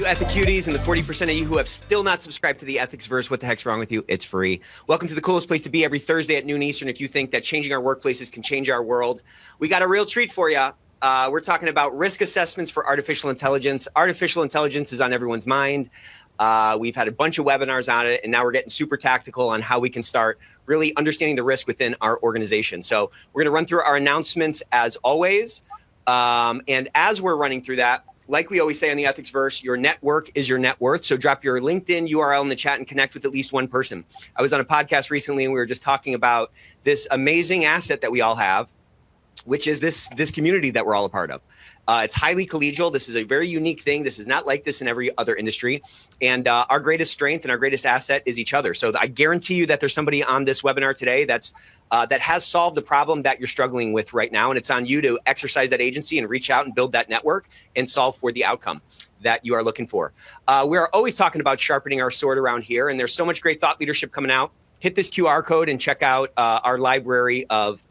Ethicuties and the 40% of you who have still not subscribed to the Ethicsverse. What the heck's wrong with you? It's free. Welcome to the coolest place to be every Thursday at noon Eastern. If you think that changing our workplaces can change our world, we got a real treat for you. We're talking about risk assessments for artificial intelligence. Artificial intelligence is on everyone's mind. We've had a bunch of webinars on it, and now we're getting super tactical on how we can start really understanding the risk within our organization. So we're going to run through our announcements as always. And as we're running through that, like we always say on the Ethicsverse, your network is your net worth. So drop your LinkedIn URL in the chat and connect with at least one person. I was on a podcast recently and we were just talking about this amazing asset that we all have, which is this community that we're all a part of. It's highly collegial. This is a very unique thing. This is not like this in every other industry. And our greatest strength and our greatest asset is each other. So I guarantee you that there's somebody on this webinar today that has solved the problem that you're struggling with right now. And it's on you to exercise that agency and reach out and build that network and solve for the outcome that you are looking for. We're always talking about sharpening our sword around here. And there's so much great thought leadership coming out. Hit this QR code and check out our library of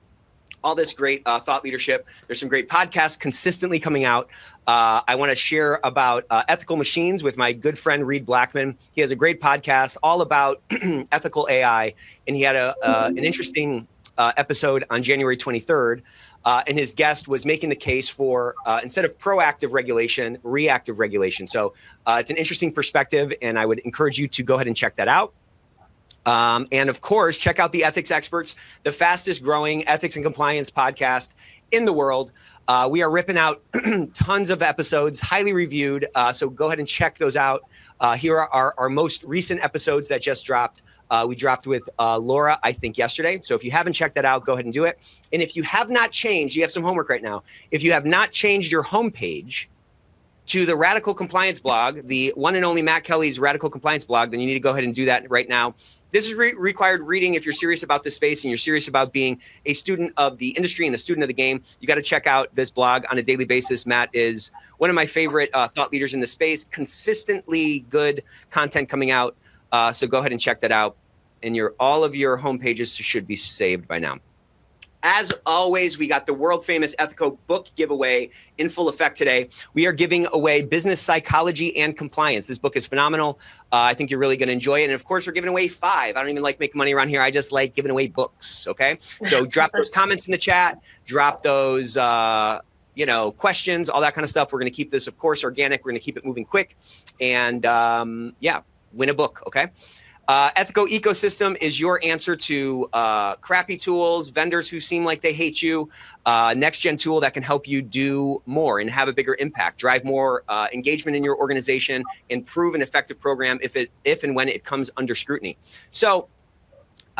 all this great thought leadership. There's some great podcasts consistently coming out. I want to share about ethical machines with my good friend, Reed Blackman. He has a great podcast all about ethical AI. And he had an interesting episode on January 23rd. And his guest was making the case for, instead of proactive regulation, reactive regulation. So it's an interesting perspective, and I would encourage you to go ahead and check that out. And of course, check out the Ethics Experts, the fastest growing ethics and compliance podcast in the world. We are ripping out tons of episodes, highly reviewed. So go ahead and check those out. Here are our most recent episodes that just dropped. We dropped with Laura, I think, yesterday. So if you haven't checked that out, go ahead and do it. And if you have not changed, you have some homework right now. If you have not changed your homepage to the Radical Compliance blog, the one and only Matt Kelly's Radical Compliance blog, then you need to go ahead and do that right now. This is required reading if you're serious about this space and you're serious about being a student of the industry and a student of the game. You got to check out this blog on a daily basis. Matt is one of my favorite thought leaders in the space. Consistently good content coming out. So go ahead and check that out. And all of your home pages should be saved by now. As always, we got the world famous Ethico book giveaway in full effect today. We are giving away Business Psychology and Compliance. This book is phenomenal. I think you're really going to enjoy it. And of course, we're giving away 5. I don't even like making money around here. I just like giving away books. Okay. So drop those comments in the chat, drop those, questions, all that kind of stuff. We're going to keep this, of course, organic. We're going to keep it moving quick and win a book. Okay. Ethico ecosystem is your answer to crappy tools, vendors who seem like they hate you, next-gen tool that can help you do more and have a bigger impact, drive more engagement in your organization, improve an effective program if and when it comes under scrutiny. So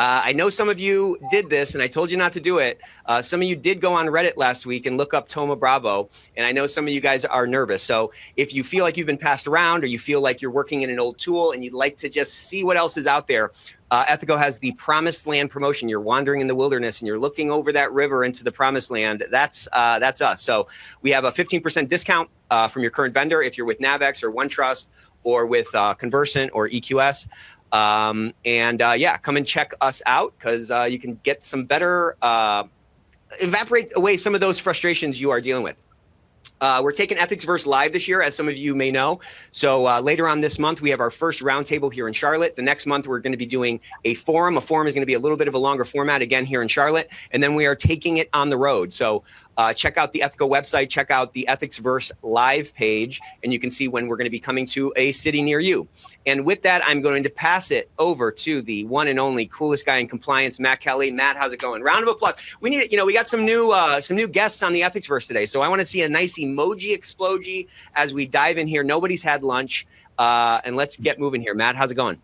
I know some of you did this, and I told you not to do it. Some of you did go on Reddit last week and look up Toma Bravo, and I know some of you guys are nervous. So if you feel like you've been passed around or you feel like you're working in an old tool and you'd like to just see what else is out there, Ethico has the Promised Land promotion. You're wandering in the wilderness and you're looking over that river into the Promised Land. That's us. So we have a 15% discount from your current vendor if you're with Navex or OneTrust or with Conversant or EQS. Come and check us out because you can get some better, evaporate away some of those frustrations you are dealing with. We're taking Ethicsverse live this year, as some of you may know. So later on this month, we have our first roundtable here in Charlotte. The next month, we're going to be doing a forum. A forum is going to be a little bit of a longer format, again, here in Charlotte. And then we are taking it on the road. So check out the Ethico website, check out the Ethicsverse live page, and you can see when we're going to be coming to a city near you. And with that, I'm going to pass it over to the one and only coolest guy in compliance, Matt Kelly. Matt, how's it going? Round of applause. We need, we got some new guests on the Ethicsverse today. So I want to see a nice emoji exploji as we dive in here. Nobody's had lunch, and let's get moving here. Matt, how's it going?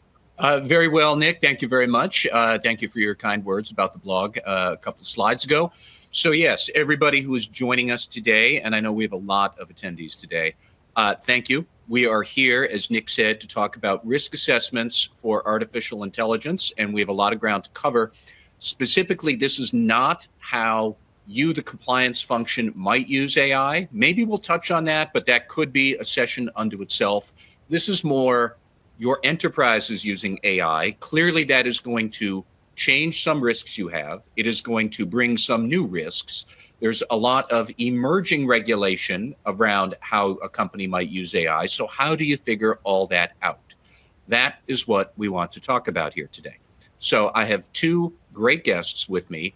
Very well, Nick. Thank you very much. Thank you for your kind words about the blog a couple of slides ago. So yes, everybody who is joining us today, and I know we have a lot of attendees today, thank you. We are here, as Nick said, to talk about risk assessments for artificial intelligence, and we have a lot of ground to cover. Specifically, this is not how you, the compliance function, might use AI. Maybe we'll touch on that, but that could be a session unto itself. This is more your enterprise is using AI. Clearly, that is going to change some risks you have. It is going to bring some new risks. There's a lot of emerging regulation around how a company might use AI. So how do you figure all that out? That is what we want to talk about here today. So I have two great guests with me.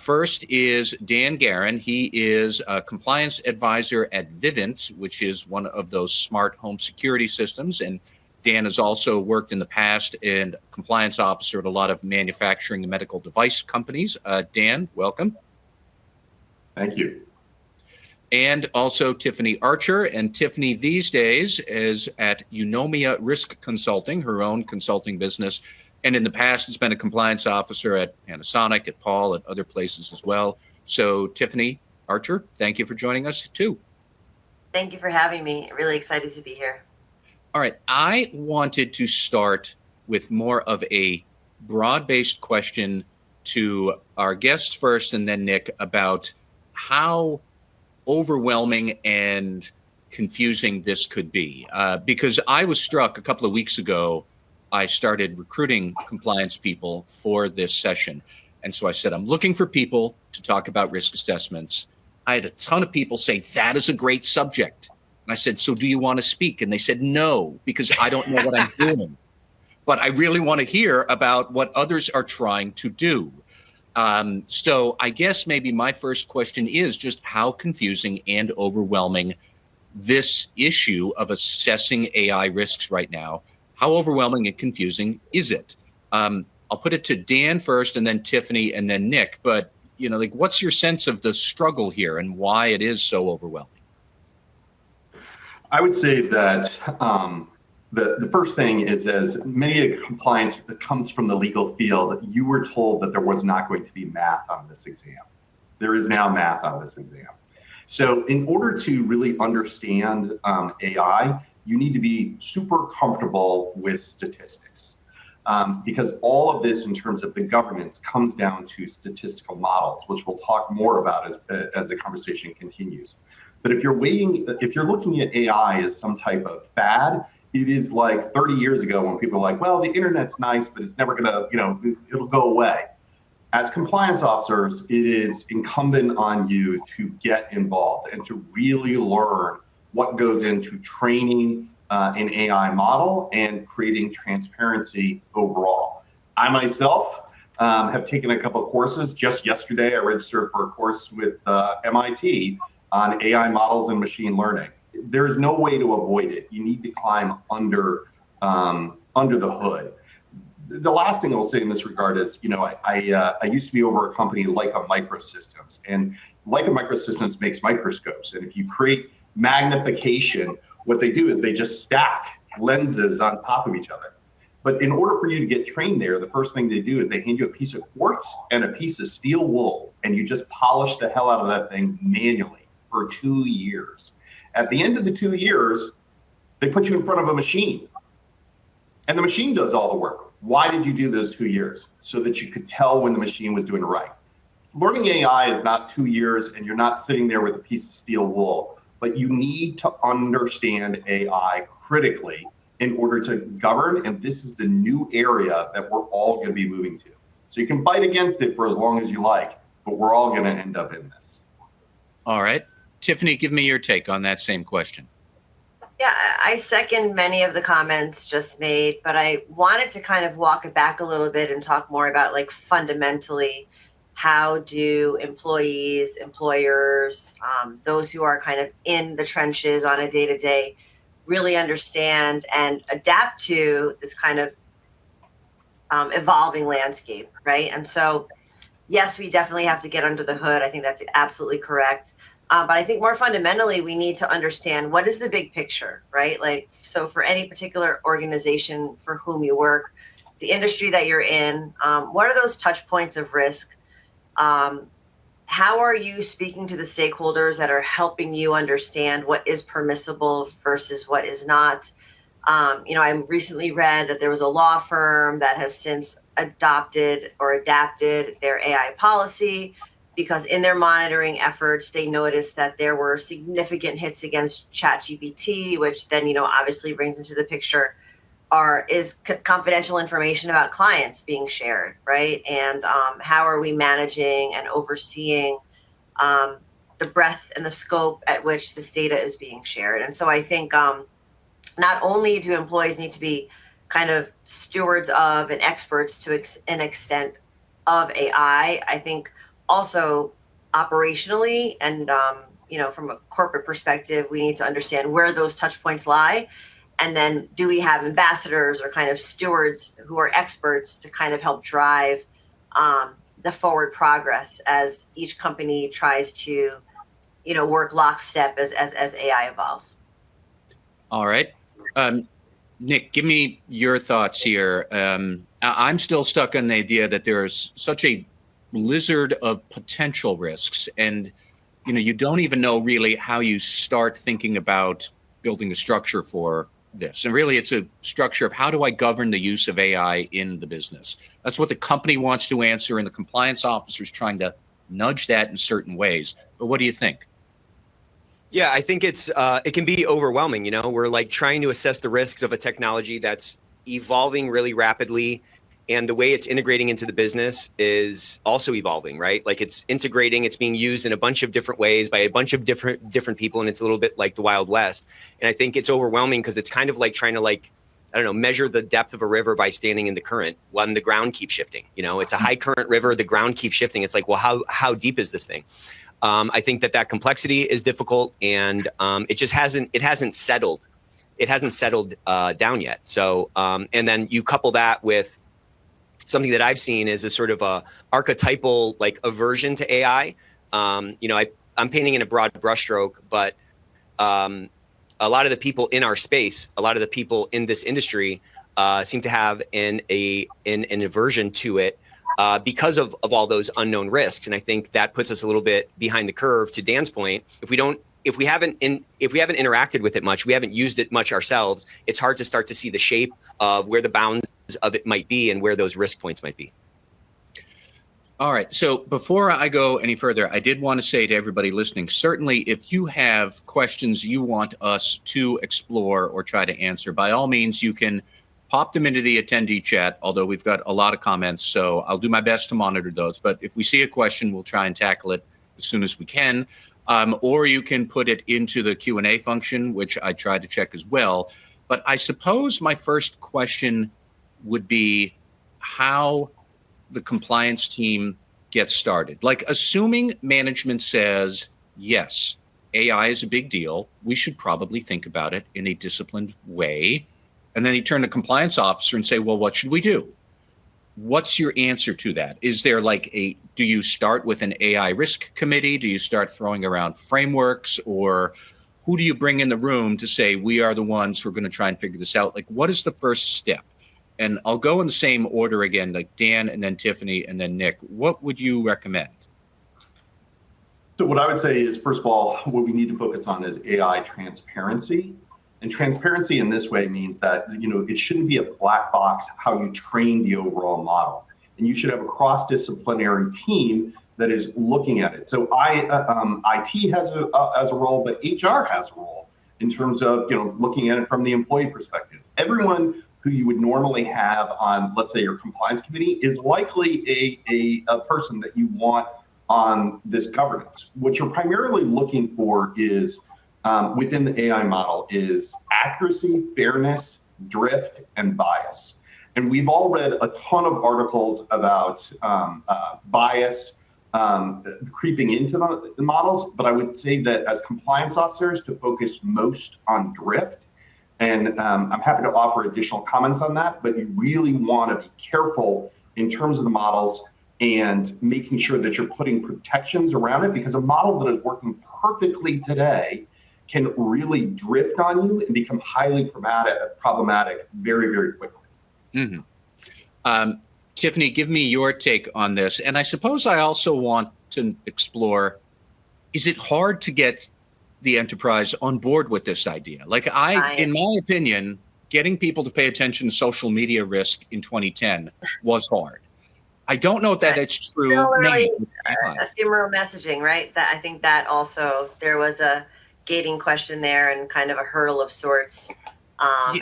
First is Dan Guerin. He is a compliance advisor at Vivint, which is one of those smart home security systems. And Dan has also worked in the past and compliance officer at a lot of manufacturing and medical device companies. Dan, welcome. Thank you. And also Tiffany Archer. And Tiffany these days is at Eunomia Risk Consulting, her own consulting business. And in the past, has been a compliance officer at Panasonic, at Paul, at other places as well. So Tiffany Archer, thank you for joining us too. Thank you for having me. Really excited to be here. All right. I wanted to start with more of a broad-based question to our guests first, and then Nick, about how overwhelming and confusing this could be. Because I was struck a couple of weeks ago, I started recruiting compliance people for this session. And so I said, I'm looking for people to talk about risk assessments. I had a ton of people say, that is a great subject. And I said, so do you want to speak? And they said, no, because I don't know what I'm doing. But I really want to hear about what others are trying to do. So I guess maybe my first question is just how confusing and overwhelming this issue of assessing AI risks right now. How overwhelming and confusing is it? I'll put it to Dan first, and then Tiffany, and then Nick. But what's your sense of the struggle here and why it is so overwhelming? I would say that the first thing is, as many compliance that comes from the legal field, you were told that there was not going to be math on this exam. There is now math on this exam. So in order to really understand AI, you need to be super comfortable with statistics, because all of this in terms of the governance comes down to statistical models, which we'll talk more about as the conversation continues. But if you're looking at AI as some type of fad, it is like 30 years ago when people were like, well, the internet's nice, but it's never gonna, it'll go away. As compliance officers, it is incumbent on you to get involved and to really learn what goes into training an AI model and creating transparency overall. I myself have taken a couple of courses. Just yesterday, I registered for a course with MIT on AI models and machine learning. There's no way to avoid it. You need to climb under the hood. The last thing I'll say in this regard is, I used to be over a company Leica Microsystems, and Leica Microsystems makes microscopes. And if you create magnification, what they do is they just stack lenses on top of each other. But in order for you to get trained there, the first thing they do is they hand you a piece of quartz and a piece of steel wool, and you just polish the hell out of that thing manually for 2 years. At the end of the 2 years, they put you in front of a machine, and the machine does all the work. Why did you do those 2 years? So that you could tell when the machine was doing it right. Learning AI is not 2 years, and you're not sitting there with a piece of steel wool, but you need to understand AI critically in order to govern, and this is the new area that we're all going to be moving to. So you can fight against it for as long as you like, but we're all going to end up in this. All right. Tiffany, give me your take on that same question. Yeah, I second many of the comments just made, but I wanted to kind of walk it back a little bit and talk more about, like, fundamentally, how do employees, employers, those who are kind of in the trenches on a day-to-day really understand and adapt to this kind of evolving landscape, right? And so, yes, we definitely have to get under the hood. I think that's absolutely correct. But I think more fundamentally, we need to understand what is the big picture, right? Like, so for any particular organization for whom you work, the industry that you're in, what are those touch points of risk? How are you speaking to the stakeholders that are helping you understand what is permissible versus what is not? I recently read that there was a law firm that has since adopted or adapted their AI policy because in their monitoring efforts, they noticed that there were significant hits against ChatGPT, which then, obviously brings into the picture is confidential information about clients being shared, right? And how are we managing and overseeing the breadth and the scope at which this data is being shared. And so I think not only do employees need to be kind of stewards of and experts to an extent of AI, I think also operationally and from a corporate perspective, we need to understand where those touch points lie. And then do we have ambassadors or kind of stewards who are experts to kind of help drive the forward progress as each company tries to, work lockstep as AI evolves. All right. Nick, give me your thoughts here. I'm still stuck on the idea that there's such a blizzard of potential risks, and you don't even know really how you start thinking about building a structure for this. And really, it's a structure of how do I govern the use of AI in the business? That's what the company wants to answer, and the compliance officer's trying to nudge that in certain ways. But what do you think? Yeah, I think it can be overwhelming. We're like trying to assess the risks of a technology that's evolving really rapidly, and the way it's integrating into the business is also evolving, right? Like it's integrating, it's being used in a bunch of different ways by a bunch of different people, and it's a little bit like the Wild West. And I think it's overwhelming because it's kind of like trying to measure the depth of a river by standing in the current when the ground keeps shifting. It's a high current river, the ground keeps shifting. It's like, well, how deep is this thing? I think that complexity is difficult, and it just hasn't settled. It hasn't settled down yet. So, and then you couple that with something that I've seen is a sort of a archetypal like aversion to AI. I'm painting in a broad brushstroke, but a lot of the people in our space, a lot of the people in this industry seem to have an aversion to it because of all those unknown risks. And I think that puts us a little bit behind the curve. To Dan's point, if we haven't interacted with it much, we haven't used it much ourselves, it's hard to start to see the shape of where the bounds of it might be and where those risk points might be. All right. So before I go any further, I did want to say to everybody listening, certainly if you have questions you want us to explore or try to answer, by all means, you can pop them into the attendee chat, although we've got a lot of comments, so I'll do my best to monitor those. But if we see a question, we'll try and tackle it as soon as we can. Or you can put it into the Q&A function, which I tried to check as well. But I suppose my first question would be how the compliance team gets started. Like, assuming management says, yes, AI is a big deal, we should probably think about it in a disciplined way. And then you turn to compliance officer and say, well, what should we do? What's your answer to that? Is there do you start with an AI risk committee? Do you start throwing around frameworks, or who do you bring in the room to say, we are the ones who are going to try and figure this out? Like, what is the first step? And I'll go in the same order again, like Dan and then Tiffany and then Nick. What would you recommend? So what I would say is, first of all, what we need to focus on is AI transparency. And transparency in this way means that, it shouldn't be a black box how you train the overall model. And you should have a cross-disciplinary team that is looking at it. So IT has a role, but HR has a role in terms of, looking at it from the employee perspective. Everyone who you would normally have on, let's say, your compliance committee is likely a person that you want on this governance. What you're primarily looking for is, within the AI model, is accuracy, fairness, drift, and bias. And we've all read a ton of articles about bias creeping into the models, but I would say that as compliance officers to focus most on drift. And I'm happy to offer additional comments on that, but you really want to be careful in terms of the models and making sure that you're putting protections around it, because a model that is working perfectly today can really drift on you and become highly problematic very, very quickly. Mm-hmm. Tiffany, give me your take on this. And I suppose I also want to explore, is it hard to get the enterprise on board with this idea? Like, in my opinion, getting people to pay attention to social media risk in 2010 was hard. I don't know if that it's true. Similarly, ephemeral messaging, right? That I think that also there was a gating question there and kind of a hurdle of sorts,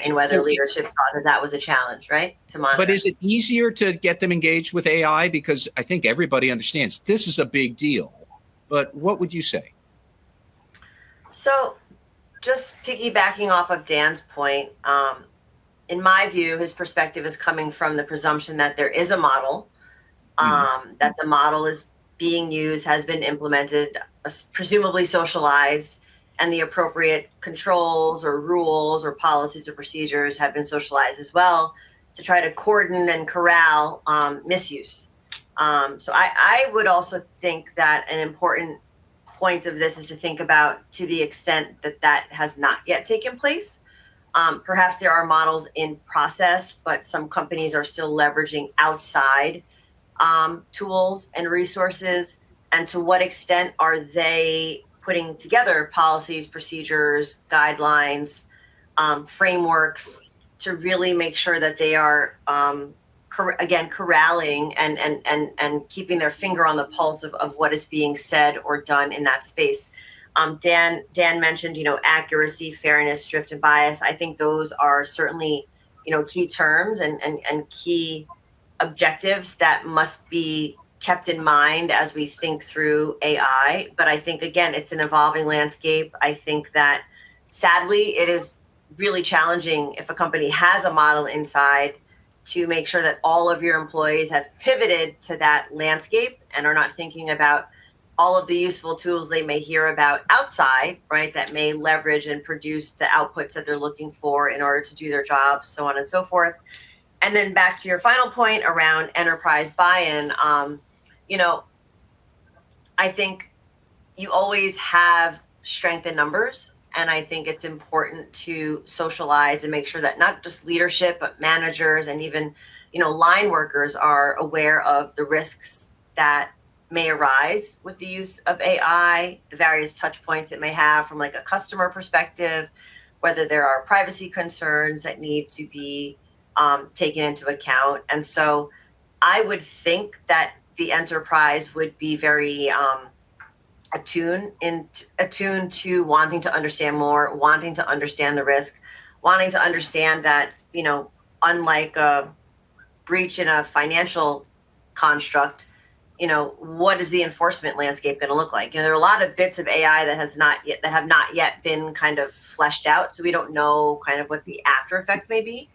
and whether leadership thought that was a challenge, right? To monitor. But is it easier to get them engaged with AI? Because I think everybody understands this is a big deal. But what would you say? So just piggybacking off of Dan's point, in my view, his perspective is coming from the presumption that there is a model, that the model is being used, has been implemented, presumably socialized, and the appropriate controls or rules or policies or procedures have been socialized as well to try to cordon and corral misuse. So I would also think that an important point of this is to think about, to the extent that that has not yet taken place. Perhaps there are models in process, but some companies are still leveraging outside tools and resources. And to what extent are they putting together policies, procedures, guidelines, frameworks to really make sure that they are, again, corralling and keeping their finger on the pulse of what is being said or done in that space. Dan mentioned, accuracy, fairness, drift, and bias. I think those are certainly, key terms and key objectives that must be kept in mind as we think through AI. But I think, again, it's an evolving landscape. I think that sadly, it is really challenging if a company has a model inside to make sure that all of your employees have pivoted to that landscape and are not thinking about all of the useful tools they may hear about outside, right, that may leverage and produce the outputs that they're looking for in order to do their jobs, so on and so forth. And then back to your final point around enterprise buy-in, I think you always have strength in numbers. And I think it's important to socialize and make sure that not just leadership, but managers and even, line workers are aware of the risks that may arise with the use of AI, the various touch points it may have from like a customer perspective, whether there are privacy concerns that need to be taken into account. And so I would think that the enterprise would be very attuned to wanting to understand more, wanting to understand the risk, wanting to understand that, unlike a breach in a financial construct, what is the enforcement landscape going to look like? There are a lot of bits of AI that have not yet been kind of fleshed out. So we don't know kind of what the after effect may be.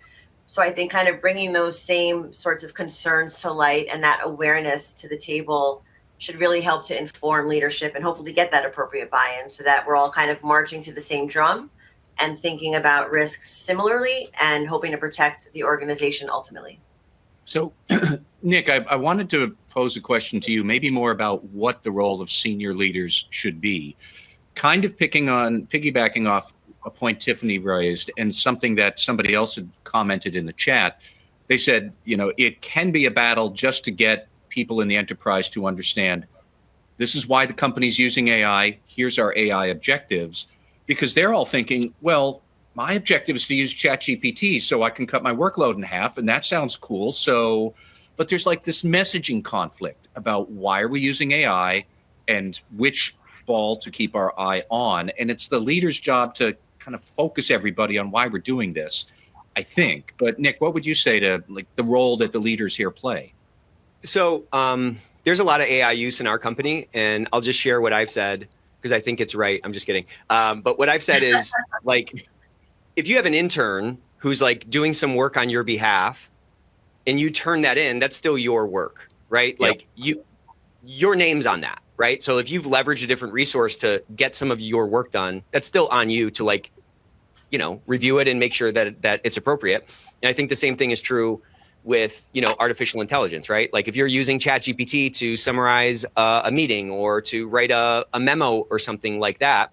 So I think kind of bringing those same sorts of concerns to light and that awareness to the table should really help to inform leadership and hopefully get that appropriate buy-in so that we're all kind of marching to the same drum and thinking about risks similarly and hoping to protect the organization ultimately. So, Nick, I wanted to pose a question to you, maybe more about what the role of senior leaders should be, kind of piggybacking off a point Tiffany raised and something that somebody else had commented in the chat. They said, it can be a battle just to get people in the enterprise to understand this is why the company's using AI. Here's our AI objectives, because they're all thinking, well, my objective is to use ChatGPT so I can cut my workload in half. And that sounds cool. But there's like this messaging conflict about why are we using AI and which ball to keep our eye on. And it's the leader's job to kind of focus everybody on why we're doing this, I think. But Nick, what would you say to like the role that the leaders here play? So there's a lot of AI use in our company, and I'll just share what I've said because I think it's right. I'm just kidding. But what I've said is like, if you have an intern who's like doing some work on your behalf and you turn that in, that's still your work, right? Yep. Like your name's on that, right? So if you've leveraged a different resource to get some of your work done, that's still on you to like, review it and make sure that it's appropriate. And I think the same thing is true with, artificial intelligence, right? Like if you're using ChatGPT to summarize a meeting or to write a memo or something like that,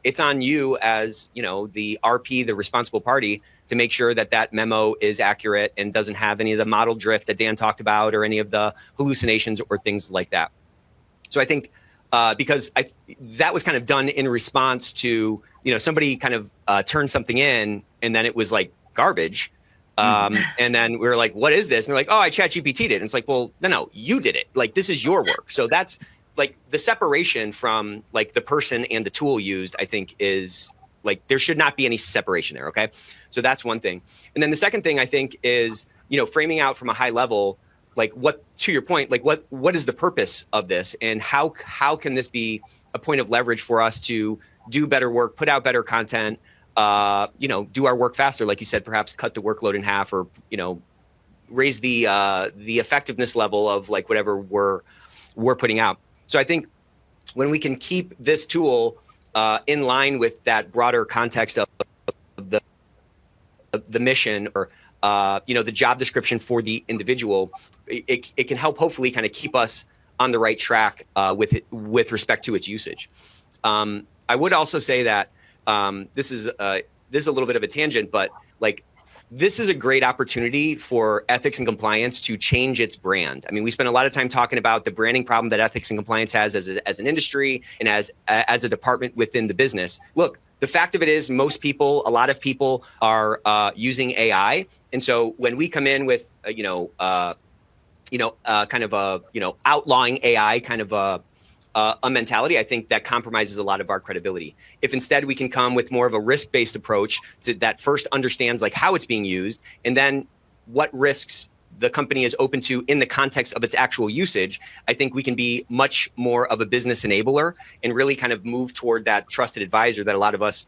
it's on you as, the RP, the responsible party, to make sure that memo is accurate and doesn't have any of the model drift that Dan talked about or any of the hallucinations or things like that. So I think because that was kind of done in response to, somebody kind of turned something in and then it was like garbage. And then we were like, what is this? And they're like, oh, I ChatGPT'd it. And it's like, well, no, you did it. Like, this is your work. So that's like the separation from like the person and the tool used, I think is like, there should not be any separation there. Okay. So that's one thing. And then the second thing I think is, framing out from a high level, like what, to your point, like what is the purpose of this, and how can this be a point of leverage for us to do better work, put out better content, do our work faster, like you said, perhaps cut the workload in half, or raise the effectiveness level of like whatever we're putting out. So I think when we can keep this tool in line with that broader context of the mission, or the job description for the individual, it can help hopefully kind of keep us on the right track with respect to its usage. I would also say that this is a little bit of a tangent, but like this is a great opportunity for ethics and compliance to change its brand. I mean, we spend a lot of time talking about the branding problem that ethics and compliance has as an industry and as a department within the business. Look, the fact of it is, a lot of people are using AI, and so when we come in with kind of a outlawing AI kind of a mentality, I think that compromises a lot of our credibility. If instead we can come with more of a risk-based approach that first understands like how it's being used, and then what risks the company is open to in the context of its actual usage, I think we can be much more of a business enabler and really kind of move toward that trusted advisor that a lot of us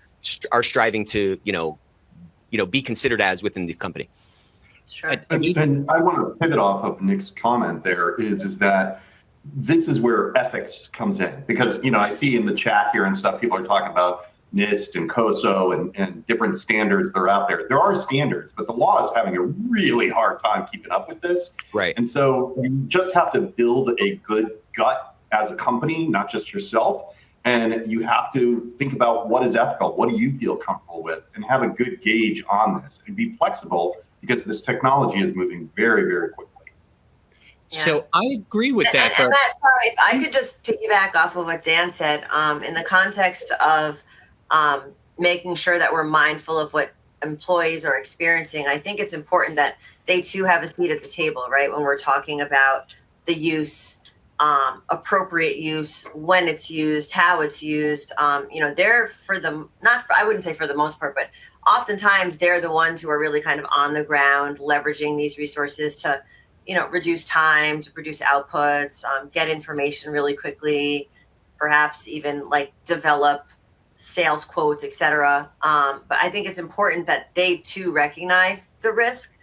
are striving to, be considered as within the company. Sure. And I want to pivot off of Nick's comment there is that this is where ethics comes in, because, I see in the chat here and stuff, people are talking about NIST and COSO and different standards that are out there. There are standards, but the law is having a really hard time keeping up with this. Right. And so you just have to build a good gut as a company, not just yourself. And you have to think about what is ethical, what do you feel comfortable with, and have a good gauge on this and be flexible, because this technology is moving very, very quickly. Yeah. So I agree with that. And Matt, sorry, if I could just piggyback off of what Dan said, in the context of making sure that we're mindful of what employees are experiencing, I think it's important that they too have a seat at the table, right? When we're talking about the use, appropriate use, when it's used, how it's used. They're I wouldn't say for the most part, but oftentimes they're the ones who are really kind of on the ground, leveraging these resources to reduce time, to produce outputs, get information really quickly, perhaps even like develop sales quotes, et cetera. But I think it's important that they too recognize the risk.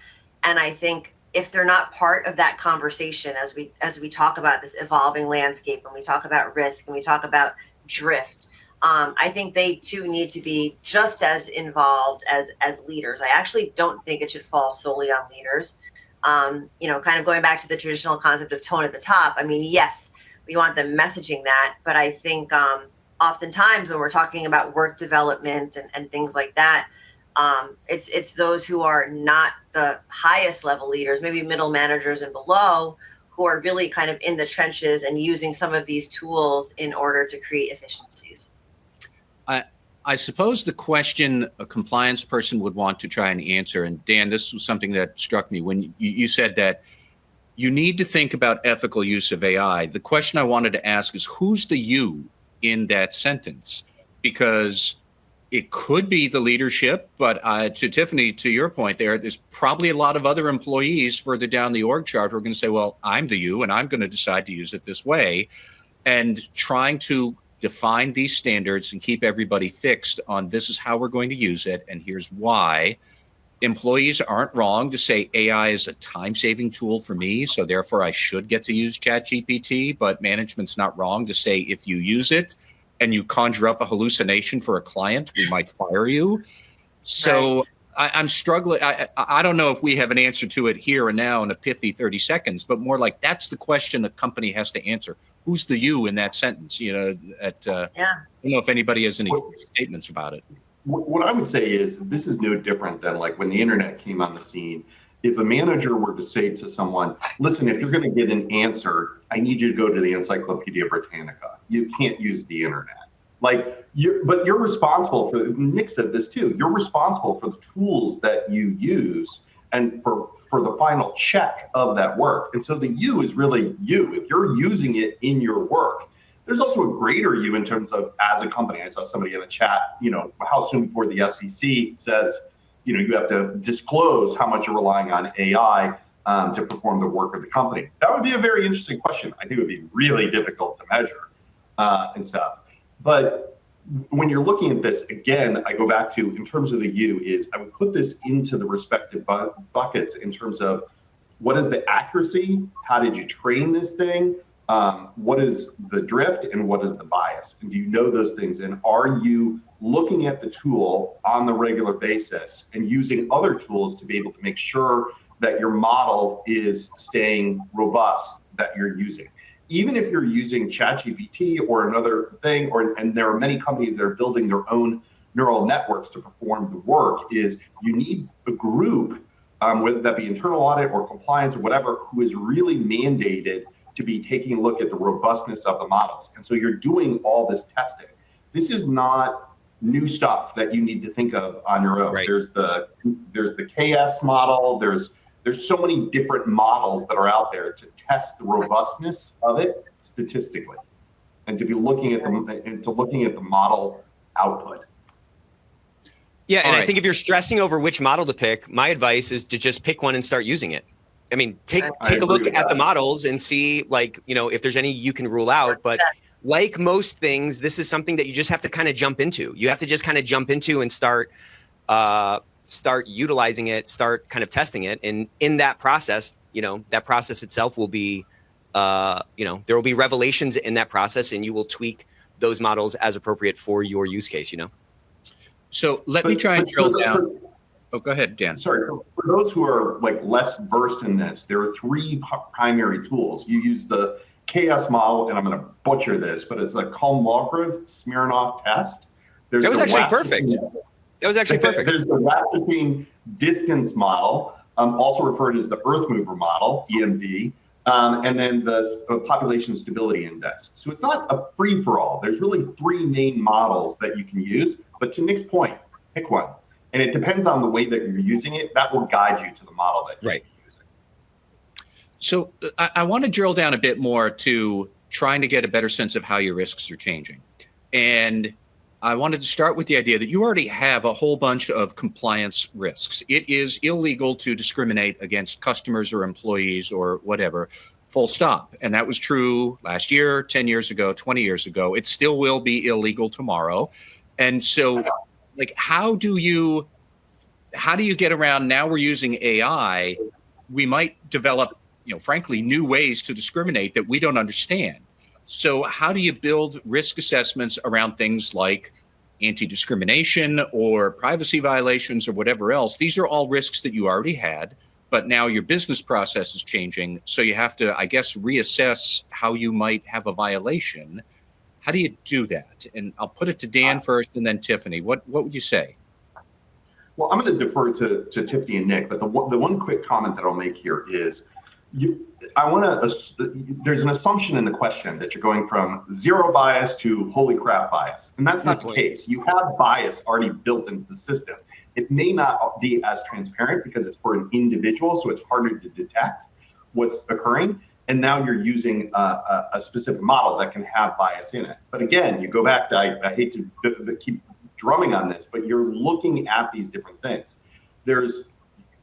And I think if they're not part of that conversation, as we talk about this evolving landscape, and we talk about risk, and we talk about drift, I think they too need to be just as involved as leaders. I actually don't think it should fall solely on leaders. Kind of going back to the traditional concept of tone at the top. I mean, yes, we want them messaging that, but I think oftentimes when we're talking about work development and things like that, it's those who are not the highest level leaders, maybe middle managers and below, who are really kind of in the trenches and using some of these tools in order to create efficiencies. I suppose the question a compliance person would want to try and answer, and Dan, this was something that struck me when you said that you need to think about ethical use of AI. The question I wanted to ask is, who's the you in that sentence? Because it could be the leadership, but to Tiffany, to your point there's probably a lot of other employees further down the org chart who are going to say, well, I'm the you, and I'm going to decide to use it this way. And trying to define these standards and keep everybody fixed on this is how we're going to use it, and here's why. Employees aren't wrong to say AI is a time-saving tool for me, so therefore I should get to use ChatGPT, but management's not wrong to say if you use it and you conjure up a hallucination for a client, we might fire you. So right. I'm struggling. I don't know if we have an answer to it here and now in a pithy 30 seconds, but more like that's the question a company has to answer. Who's the you in that sentence? I don't know if anybody has any statements about it. What I would say is this is no different than like when the internet came on the scene. If a manager were to say to someone, listen, if you're going to get an answer, I need you to go to the Encyclopedia Britannica. You can't use the internet. But you're responsible for, Nick said this too, you're responsible for the tools that you use and for the final check of that work. And so the you is really you. If you're using it in your work, there's also a greater you in terms of as a company. I saw somebody in the chat, how soon before the SEC says, you have to disclose how much you're relying on AI. to perform the work of the company? That would be a very interesting question. I think it would be really difficult to measure and stuff. But when you're looking at this, again, I go back to, in terms of the U, is I would put this into the respective buckets in terms of what is the accuracy, how did you train this thing, what is the drift, and what is the bias? And do you know those things? And are you looking at the tool on the regular basis and using other tools to be able to make sure that your model is staying robust that you're using? Even if you're using ChatGPT or another thing, and there are many companies that are building their own neural networks to perform the work, is you need a group, whether that be internal audit or compliance or whatever, who is really mandated to be taking a look at the robustness of the models. And so you're doing all this testing. This is not new stuff that you need to think of on your own. Right. There's the KS model. There's so many different models that are out there to test the robustness of it statistically, and to be looking at the model output. Yeah, and I think if you're stressing over which model to pick, my advice is to just pick one and start using it. I mean, take a look at the models and see, like, if there's any you can rule out. But like most things, this is something that you just have to kind of jump into. You have to just kind of jump into and start utilizing it, start kind of testing it. And in that process, that process itself will be, there will be revelations in that process, and you will tweak those models as appropriate for your use case, So let me try and drill down. Oh, go ahead, Dan. Sorry, for those who are less versed in this, there are three primary tools. You use the KS model, and I'm going to butcher this, but it's a Kolmogorov-Smirnov test. That was actually perfect. There's the Rasmussen distance model, also referred as the Earth Mover model, EMD, and then the population stability index. So it's not a free-for-all. There's really three main models that you can use, but to Nick's point, pick one. And it depends on the way that you're using it. That will guide you to the model that you're using. So I want to drill down a bit more to trying to get a better sense of how your risks are changing. And I wanted to start with the idea that you already have a whole bunch of compliance risks. It is illegal to discriminate against customers or employees or whatever, full stop. And that was true last year, 10 years ago, 20 years ago. It still will be illegal tomorrow. And so, how do you get around? Now we're using AI. We might develop, frankly, new ways to discriminate that we don't understand. So how do you build risk assessments around things like anti-discrimination or privacy violations or whatever else? These are all risks that you already had, but now your business process is changing. So you have to, I guess, reassess how you might have a violation. How do you do that? And I'll put it to Dan first and then Tiffany. What would you say? Well, I'm going to defer to Tiffany and Nick, but the one quick comment that I'll make here is there's an assumption in the question that you're going from zero bias to holy crap bias. And that's not the case. You have bias already built into the system. It may not be as transparent because it's for an individual, so it's harder to detect what's occurring. And now you're using a specific model that can have bias in it. But again, you go back to, I hate to keep drumming on this, but you're looking at these different things.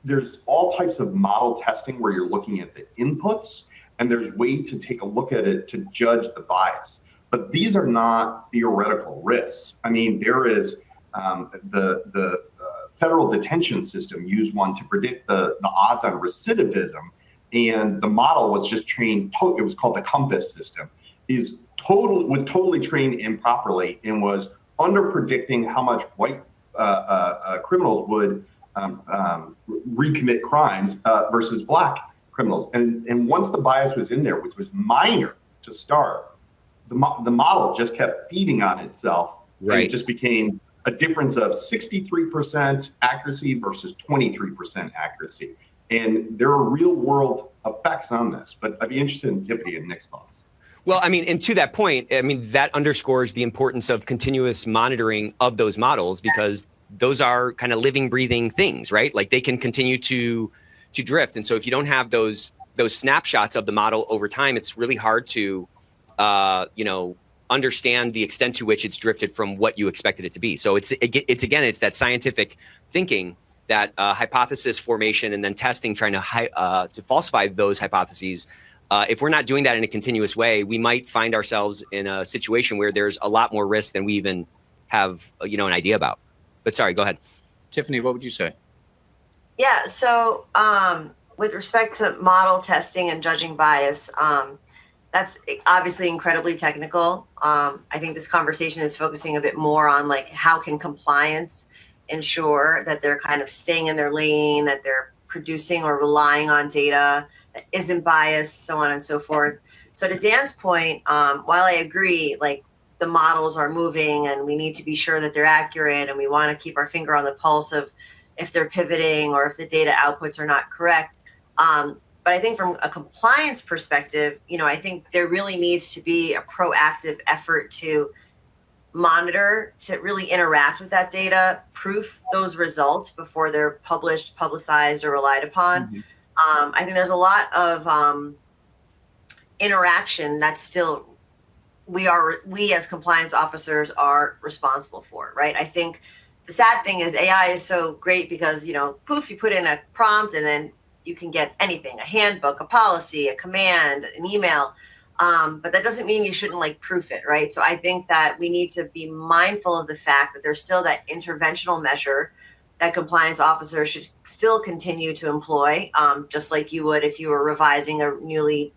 There's all types of model testing where you're looking at the inputs, and there's way to take a look at it to judge the bias. But these are not theoretical risks. I mean, there is the federal detention system used one to predict the odds on recidivism. And the model was just trained, it was called the Compass system, was totally trained improperly and was under predicting how much white criminals would recommit crimes versus black criminals. And once the bias was in there, which was minor to start, the model just kept feeding on itself. Right. And it just became a difference of 63% accuracy versus 23% accuracy. And there are real world effects on this, but I'd be interested in Tiffany and Nick's thoughts. Well, I mean, and to that point, I mean, that underscores the importance of continuous monitoring of those models, because those are kind of living, breathing things, right? Like they can continue to drift. And so if you don't have those snapshots of the model over time, it's really hard to, understand the extent to which it's drifted from what you expected it to be. So it's that scientific thinking that hypothesis formation and then testing, trying to falsify those hypotheses. If we're not doing that in a continuous way, we might find ourselves in a situation where there's a lot more risk than we even have, an idea about. But sorry, go ahead. Tiffany, what would you say? Yeah. So with respect to model testing and judging bias, that's obviously incredibly technical. I think this conversation is focusing a bit more on like how can compliance ensure that they're kind of staying in their lane, that they're producing or relying on data that isn't biased, so on and so forth. So to Dan's point, while I agree, like the models are moving and we need to be sure that they're accurate and we want to keep our finger on the pulse of if they're pivoting or if the data outputs are not correct. But I think from a compliance perspective, I think there really needs to be a proactive effort to monitor, to really interact with that data, proof those results before they're published, publicized, or relied upon. Mm-hmm. I think there's a lot of interaction that's still we as compliance officers are responsible for, right? I think the sad thing is AI is so great because, poof, you put in a prompt and then you can get anything, a handbook, a policy, a command, an email. But that doesn't mean you shouldn't proof it, right? So I think that we need to be mindful of the fact that there's still that interventional measure that compliance officers should still continue to employ, just like you would if you were revising a newly,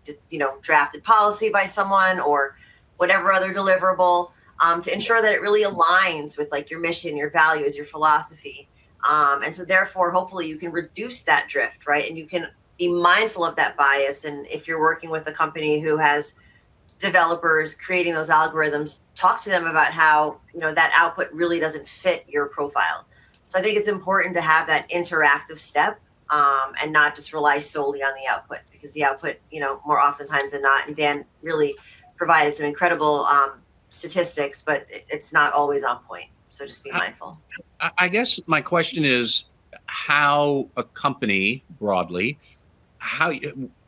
drafted policy by someone or whatever other deliverable, to ensure that it really aligns with your mission, your values, your philosophy. And so therefore, hopefully you can reduce that drift, right? And you can be mindful of that bias. And if you're working with a company who has developers creating those algorithms, talk to them about how, that output really doesn't fit your profile. So I think it's important to have that interactive step and not just rely solely on the output, because the output, more oftentimes than not, and Dan really provided some incredible statistics, but it's not always on point. So just be mindful. I guess my question is how a company broadly,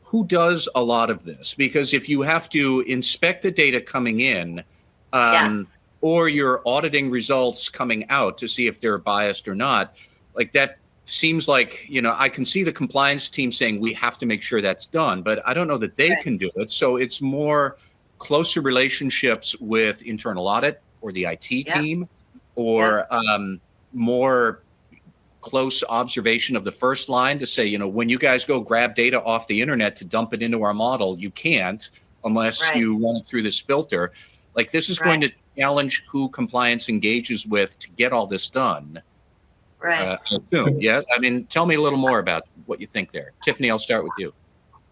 who does a lot of this? Because if you have to inspect the data coming in, or you're auditing results coming out to see if they're biased or not, that seems like, I can see the compliance team saying we have to make sure that's done, but I don't know that they can do it. So it's more closer relationships with internal audit or the IT team, or more close observation of the first line to say, when you guys go grab data off the internet to dump it into our model, you can't unless you run it through this filter. This is going to challenge who compliance engages with to get all this done. Right. I assume. Yeah. I mean, tell me a little more about what you think there. Tiffany, I'll start with you.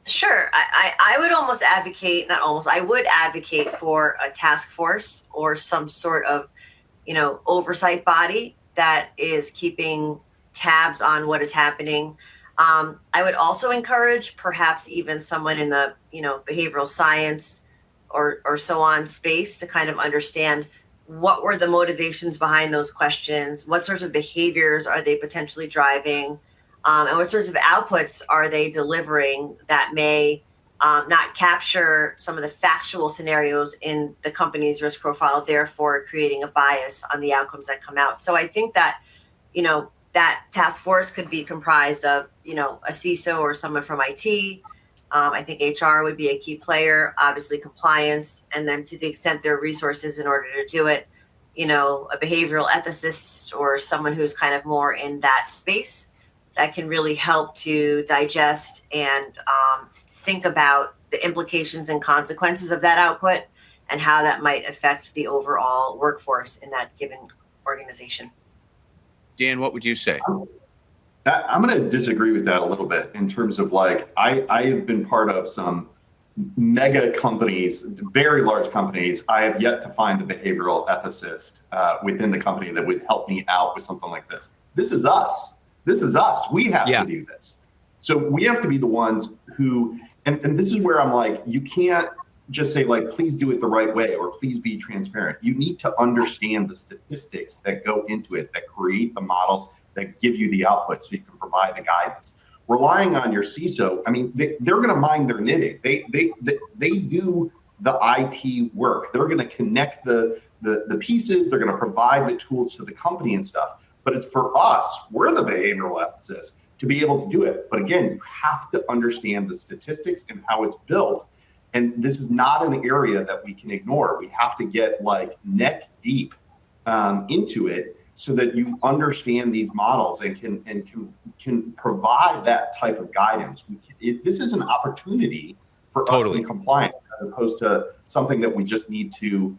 Sure. I would almost advocate, I would advocate for a task force or some sort of, oversight body that is keeping tabs on what is happening. I would also encourage perhaps even someone in the, behavioral science or so on space to kind of understand what were the motivations behind those questions, what sorts of behaviors are they potentially driving, and what sorts of outputs are they delivering that may not capture some of the factual scenarios in the company's risk profile, therefore creating a bias on the outcomes that come out. So I think that, that task force could be comprised of, a CISO or someone from IT. I think HR would be a key player, obviously compliance, and then to the extent there are resources in order to do it, a behavioral ethicist or someone who's kind of more in that space that can really help to digest and think about the implications and consequences of that output and how that might affect the overall workforce in that given organization. Dan, what would you say? I'm going to disagree with that a little bit in terms of I have been part of some mega companies, very large companies. I have yet to find the behavioral ethicist within the company that would help me out with something like this. This is us. We have to do this. So we have to be the ones who, and this is where I'm you can't just say please do it the right way or please be transparent. You need to understand the statistics that go into it, that create the models, that give you the output so you can provide the guidance. Relying on your CISO, they're going to mind their knitting. They do the IT work. They're going to connect the pieces. They're going to provide the tools to the company and stuff. but it's for us, we're the behavioral ethicists, to be able to do it. But again, you have to understand the statistics and how it's built. And this is not an area that we can ignore. We have to get like neck deep into it so that you understand these models and can provide that type of guidance. This is an opportunity for us in compliance, as opposed to something that we just need to,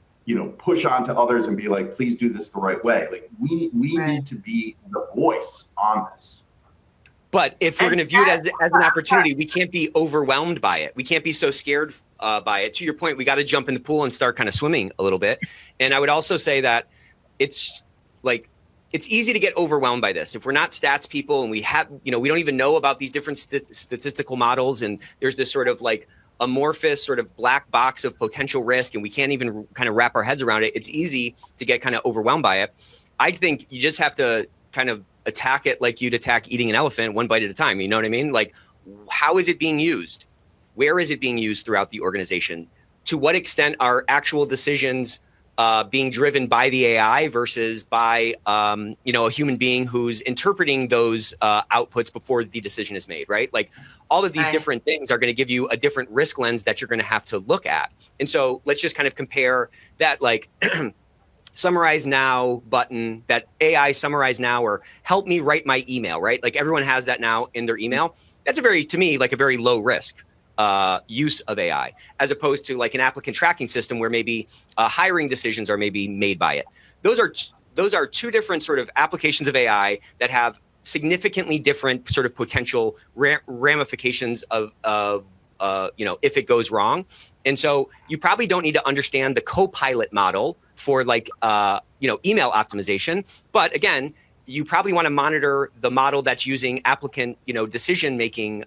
push on to others and be like, please do this the right way. Like we need to be the voice on this. But if we're going to view it as an opportunity, we can't be overwhelmed by it. We can't be so scared by it. To your point, we got to jump in the pool and start kind of swimming a little bit. And I would also say that it's easy to get overwhelmed by this. If we're not stats people and we don't even know about these different statistical models, and there's this sort of like amorphous sort of black box of potential risk, and we can't even kind of wrap our heads around it, it's easy to get kind of overwhelmed by it. I think you just have to kind of attack it like you'd attack eating an elephant, one bite at a time. You know what I mean? Like, how is it being used? Where is it being used throughout the organization? To what extent are actual decisions being driven by the AI versus by a human being who's interpreting those outputs before the decision is made, right? Like all of these different things are going to give you a different risk lens that you're going to have to look at. And so let's just kind of compare that, like summarize now button, that AI summarize now, or help me write my email, right? Like everyone has that now in their email. That's to me, like a very low risk use of AI, as opposed to like an applicant tracking system where maybe hiring decisions are maybe made by it. Those are two different sort of applications of AI that have significantly different sort of potential ramifications of if it goes wrong. And so you probably don't need to understand the co-pilot model for like email optimization. But again, you probably want to monitor the model that's using applicant decision making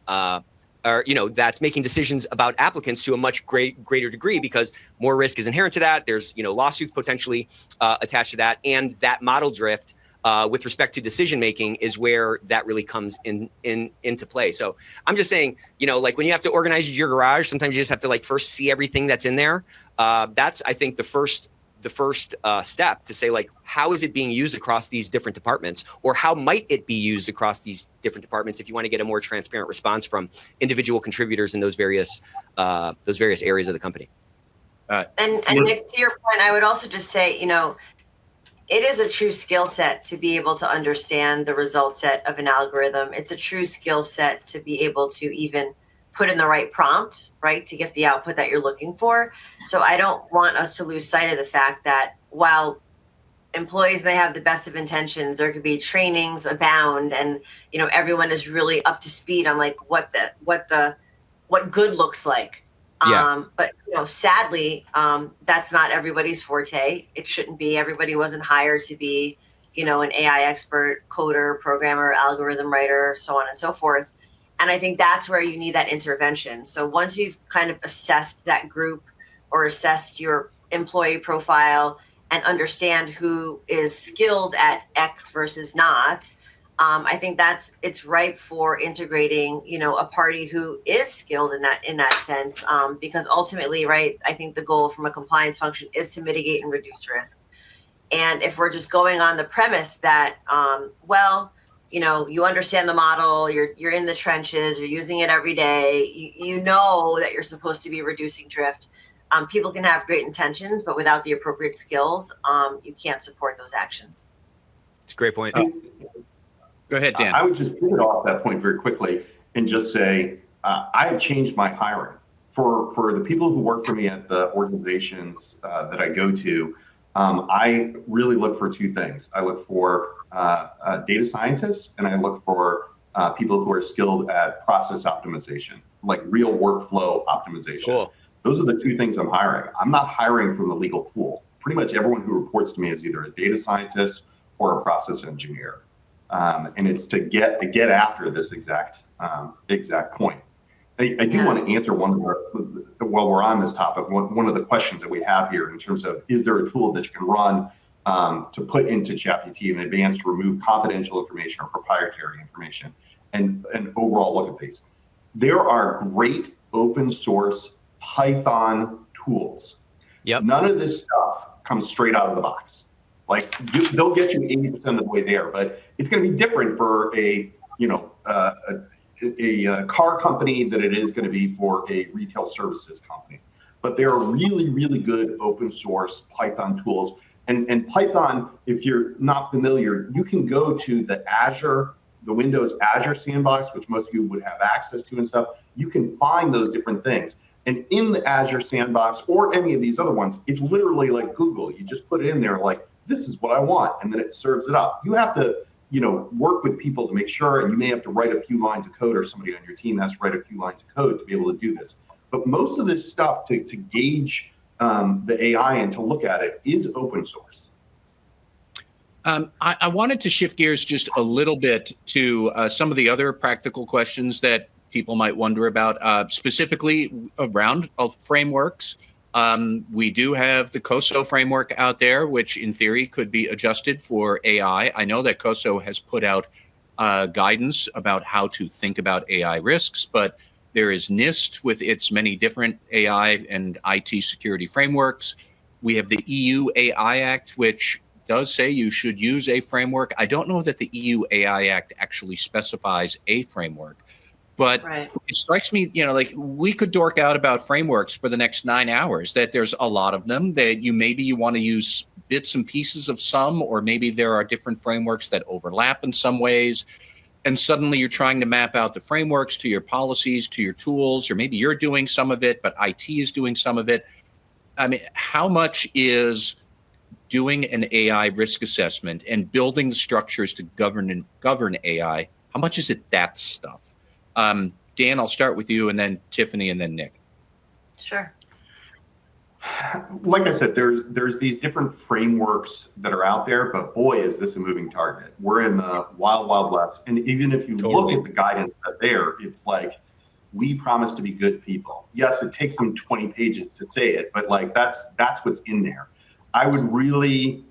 or that's making decisions about applicants to a much greater degree, because more risk is inherent to that. There's lawsuits potentially attached to that, and that model drift with respect to decision making is where that really comes into play. So I'm just saying, like when you have to organize your garage, sometimes you just have to like first see everything that's in there. That's, I think, the first step to say, like, how is it being used across these different departments, or how might it be used across these different departments if you want to get a more transparent response from individual contributors in those various areas of the company. And Nick, to your point, I would also just say, it is a true skill set to be able to understand the result set of an algorithm. It's a true skill set to be able to even put in the right prompt, right, to get the output that you're looking for. So I don't want us to lose sight of the fact that while employees may have the best of intentions, there could be trainings abound, and everyone is really up to speed on like what good looks like. Yeah. But sadly, that's not everybody's forte. It shouldn't be. Everybody wasn't hired to be, an AI expert, coder, programmer, algorithm writer, so on and so forth. And I think that's where you need that intervention. So once you've kind of assessed that group or assessed your employee profile and understand who is skilled at X versus not, I think it's ripe for integrating, a party who is skilled in that sense, because ultimately, right, I think the goal from a compliance function is to mitigate and reduce risk. And if we're just going on the premise that, you understand the model, you're in the trenches, you're using it every day, you know that you're supposed to be reducing drift. People can have great intentions, but without the appropriate skills, you can't support those actions. It's a great point. Go ahead, Dan. I would just pivot off that point very quickly and just say, I have changed my hiring. For the people who work for me at the organizations that I go to, I really look for two things. I look for data scientists, and I look for people who are skilled at process optimization, like real workflow optimization. Cool. Those are the two things I'm hiring. I'm not hiring from the legal pool. Pretty much everyone who reports to me is either a data scientist or a process engineer. And it's to get after this exact point. I do want to answer while we're on this topic, one of the questions that we have here in terms of, is there a tool that you can run to put into ChatGPT in advance to remove confidential information or proprietary information, and overall look at these. There are great open source Python tools. Yep. None of this stuff comes straight out of the box. They'll get you 80% of the way there, but it's going to be different for a car company than it is going to be for a retail services company. But there are really, really good open source Python tools. And Python, if you're not familiar, you can go to the Windows Azure sandbox, which most of you would have access to and stuff. You can find those different things. And in the Azure sandbox or any of these other ones, it's literally like Google. You just put it in there like, this is what I want, and then it serves it up. You have to, work with people to make sure, and you may have to write a few lines of code, or somebody on your team has to write a few lines of code to be able to do this. But most of this stuff to gauge the AI and to look at it is open source. I wanted to shift gears just a little bit to some of the other practical questions that people might wonder about, specifically around frameworks. We do have the COSO framework out there, which in theory could be adjusted for AI. I know that COSO has put out guidance about how to think about AI risks, but there is NIST with its many different AI and IT security frameworks. We have the EU AI Act, which does say you should use a framework. I don't know that the EU AI Act actually specifies a framework, but It strikes me, like we could dork out about frameworks for the next 9 hours, that there's a lot of them, that you want to use bits and pieces of some, or maybe there are different frameworks that overlap in some ways. And suddenly you're trying to map out the frameworks to your policies, to your tools, or maybe you're doing some of it, but IT is doing some of it. I mean, how much is doing an AI risk assessment and building the structures to govern AI, how much is it that stuff? Dan, I'll start with you, and then Tiffany, and then Nick. Sure. Like I said, there's these different frameworks that are out there, but boy, is this a moving target. We're in the wild, wild west. And even if you look at the guidance that's there, it's like, we promise to be good people. Yes, it takes them 20 pages to say it, but like that's what's in there. I would really,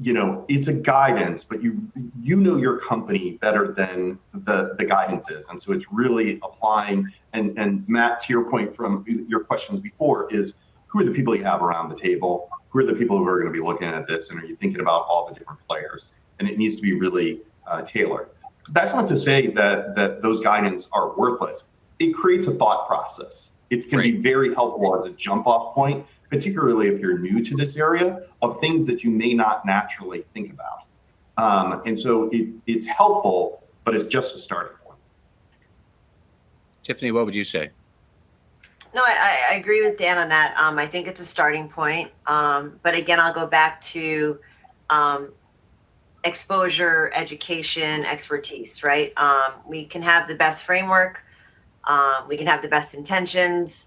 it's a guidance, but you know your company better than the guidance is. And so it's really applying, and Matt, to your point from your questions before, is who are the people you have around the table? Who are the people who are going to be looking at this? And are you thinking about all the different players? And it needs to be really tailored. That's not to say that those guidance are worthless. It creates a thought process. It can be very helpful as a jump off point, particularly if you're new to this area, of things that you may not naturally think about. And so it's helpful, but it's just a starting point. Tiffany, what would you say? No, I agree with Dan on that. I think it's a starting point. But again, I'll go back to exposure, education, expertise, right? We can have the best framework. We can have the best intentions.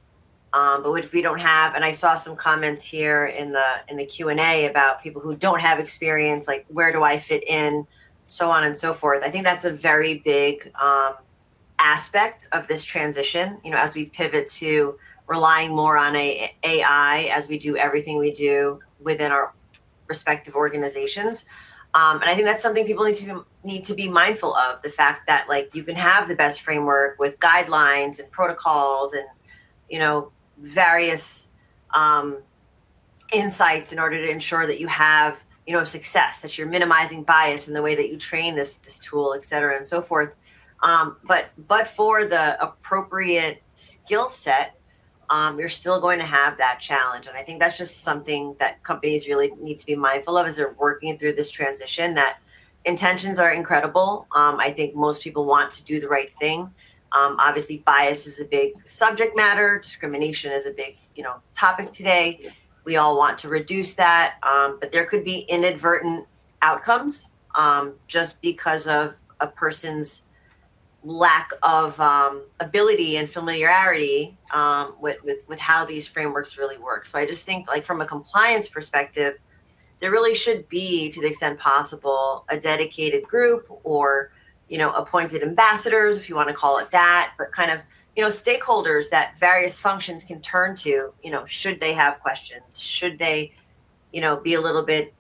But what if we don't have, and I saw some comments here in the Q&A about people who don't have experience, like where do I fit in, so on and so forth. I think that's a very big aspect of this transition, as we pivot to relying more on AI as we do everything we do within our respective organizations. And I think that's something people need to be mindful of, the fact that like you can have the best framework with guidelines and protocols and, various insights in order to ensure that you have, success, that you're minimizing bias in the way that you train this tool, et cetera, and so forth. But for the appropriate skill set, you're still going to have that challenge. And I think that's just something that companies really need to be mindful of as they're working through this transition, that intentions are incredible. I think most people want to do the right thing. Obviously, bias is a big subject matter. Discrimination is a big, topic today. We all want to reduce that, but there could be inadvertent outcomes just because of a person's lack of ability and familiarity with how these frameworks really work. So I just think, like, from a compliance perspective, there really should be, to the extent possible, a dedicated group or appointed ambassadors, if you want to call it that, but kind of, stakeholders that various functions can turn to, should they have questions, should they, be a little bit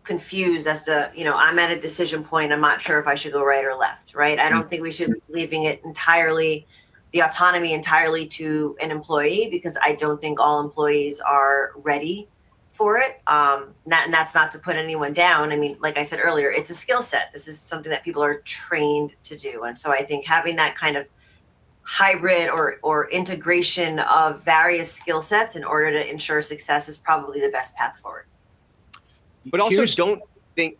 confused as to, I'm at a decision point, I'm not sure if I should go right or left, right? I don't think we should be leaving it entirely, the autonomy entirely to an employee, because I don't think all employees are ready for it. And that's not to put anyone down. I mean, like I said earlier, it's a skill set. This is something that people are trained to do. And so I think having that kind of hybrid or integration of various skill sets in order to ensure success is probably the best path forward. But also don't think,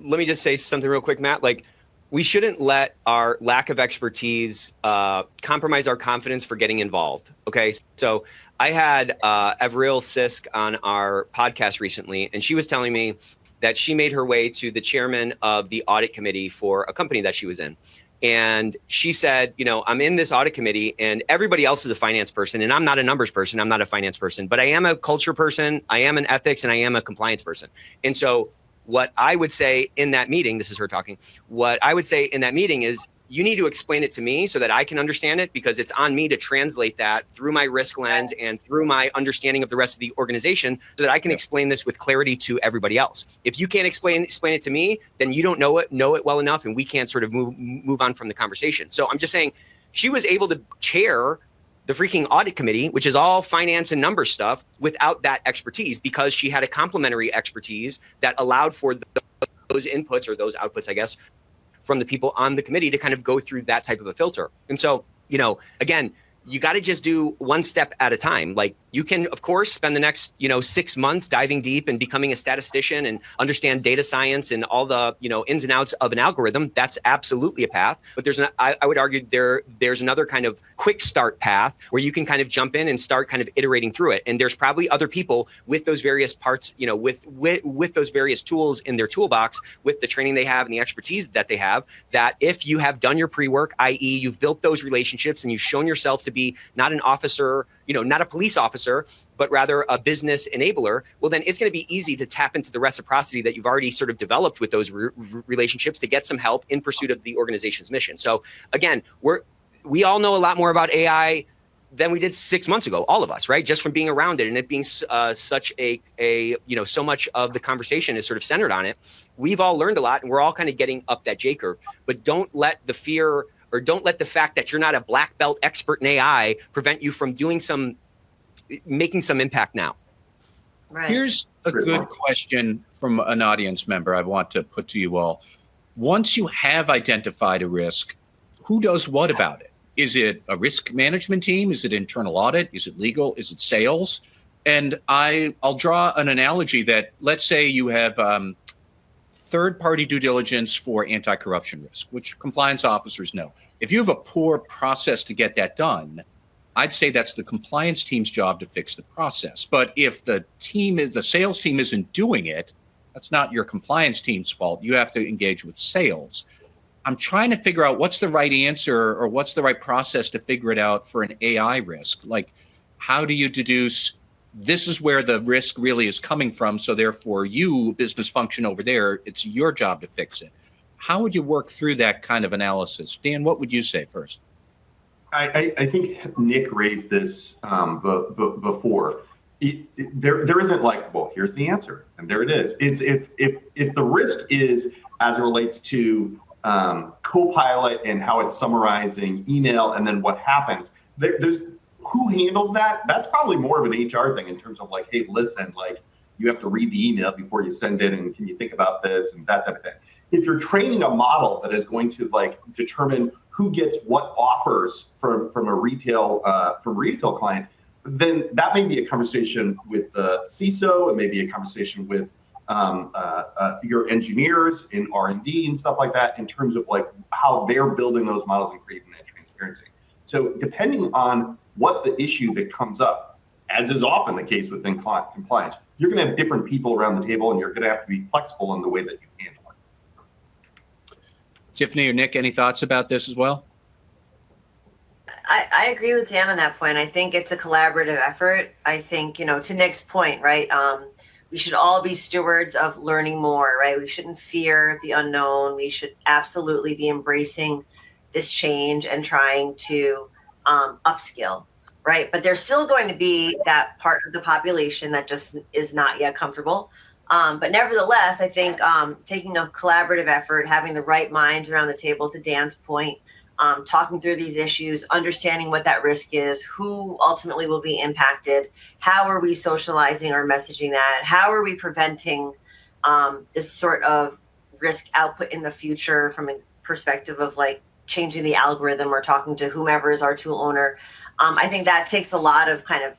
let me just say something real quick, Matt, like we shouldn't let our lack of expertise compromise our confidence for getting involved. Okay. So I had Avril Sisk on our podcast recently, and she was telling me that she made her way to the chairman of the audit committee for a company that she was in. And she said, you know, I'm in this audit committee and everybody else is a finance person and I'm not a numbers person. I'm not a finance person, but I am a culture person. I am an ethics and I am a compliance person. And so what I would say in that meeting, this is her talking, what I would say in that meeting is you need to explain it to me so that I can understand it, because it's on me to translate that through my risk lens and through my understanding of the rest of the organization so that I can explain this with clarity to everybody else. If you can't explain it to me, then you don't know it well enough and we can't sort of move on from the conversation. So I'm just saying she was able to chair the freaking audit committee, which is all finance and numbers stuff, without that expertise, because she had a complementary expertise that allowed for those inputs or those outputs, I guess, from the people on the committee to kind of go through that type of a filter. And so, you know, again, you got to just do one step at a time. Like you can, of course, spend the next, 6 months diving deep and becoming a statistician and understand data science and all the, ins and outs of an algorithm. That's absolutely a path. But I would argue there's another kind of quick start path where you can kind of jump in and start kind of iterating through it. And there's probably other people with those various parts, with those various tools in their toolbox, with the training they have and the expertise that they have, that if you have done your pre-work, i.e. you've built those relationships and you've shown yourself to be not an officer, not a police officer, but rather a business enabler, well, then it's going to be easy to tap into the reciprocity that you've already sort of developed with those relationships to get some help in pursuit of the organization's mission. So again, we all know a lot more about AI than we did 6 months ago, all of us, right? Just from being around it and it being such so much of the conversation is sort of centered on it. We've all learned a lot and we're all kind of getting up that J curve, but don't let the fear or don't let the fact that you're not a black belt expert in AI prevent you from making some impact now. Right. Here's a good question from an audience member I want to put to you all. Once you have identified a risk, who does what about it? Is it a risk management team? Is it internal audit? Is it legal? Is it sales? And I'll draw an analogy that, let's say you have third-party due diligence for anti-corruption risk, which compliance officers know. If you have a poor process to get that done, I'd say that's the compliance team's job to fix the process. But if the sales team isn't doing it, that's not your compliance team's fault. You have to engage with sales. I'm trying to figure out what's the right answer or what's the right process to figure it out for an AI risk. Like, how do you deduce this is where the risk really is coming from, so therefore you, business function over there, it's your job to fix it. How would you work through that kind of analysis? Dan, what would you say first? I think Nick raised this before. There isn't like, well, here's the answer, and there it is. It's if the risk is as it relates to Copilot and how it's summarizing email, and then what happens, there's who handles that? That's probably more of an HR thing in terms of like, hey, listen, like you have to read the email before you send it, and can you think about this and that type of thing. If you're training a model that is going to like determine who gets what offers from a retail client, then that may be a conversation with the CISO. It may be a conversation with your engineers in R&D and stuff like that in terms of like how they're building those models and creating that transparency. So depending on what the issue that comes up, as is often the case within compliance, you're going to have different people around the table and you're going to have to be flexible in the way that you handle it. Tiffany or Nick, any thoughts about this as well? I agree with Dan on that point. I think it's a collaborative effort. I think, to Nick's point, right? We should all be stewards of learning more, right? We shouldn't fear the unknown. We should absolutely be embracing this change and trying to upskill, right? But there's still going to be that part of the population that just is not yet comfortable. But nevertheless, I think taking a collaborative effort, having the right minds around the table, to Dan's point, talking through these issues, understanding what that risk is, who ultimately will be impacted, how are we socializing or messaging that, how are we preventing this sort of risk output in the future from a perspective of like changing the algorithm or talking to whomever is our tool owner. I think that takes a lot of kind of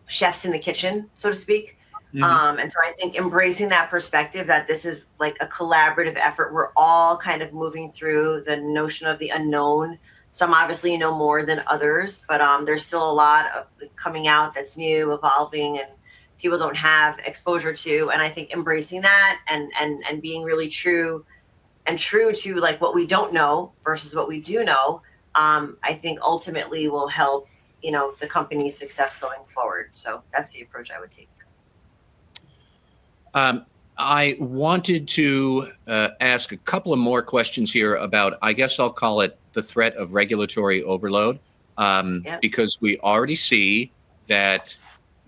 chefs in the kitchen, so to speak. And so I think embracing that perspective that this is like a collaborative effort. We're all kind of moving through the notion of the unknown. Some obviously know more than others, but there's still a lot of coming out that's new, evolving, and people don't have exposure to. And I think embracing that and being really true to like what we don't know versus what we do know, I think ultimately will help, the company's success going forward. So that's the approach I would take. I wanted to ask a couple of more questions here about, I guess I'll call it the threat of regulatory overload, because we already see that,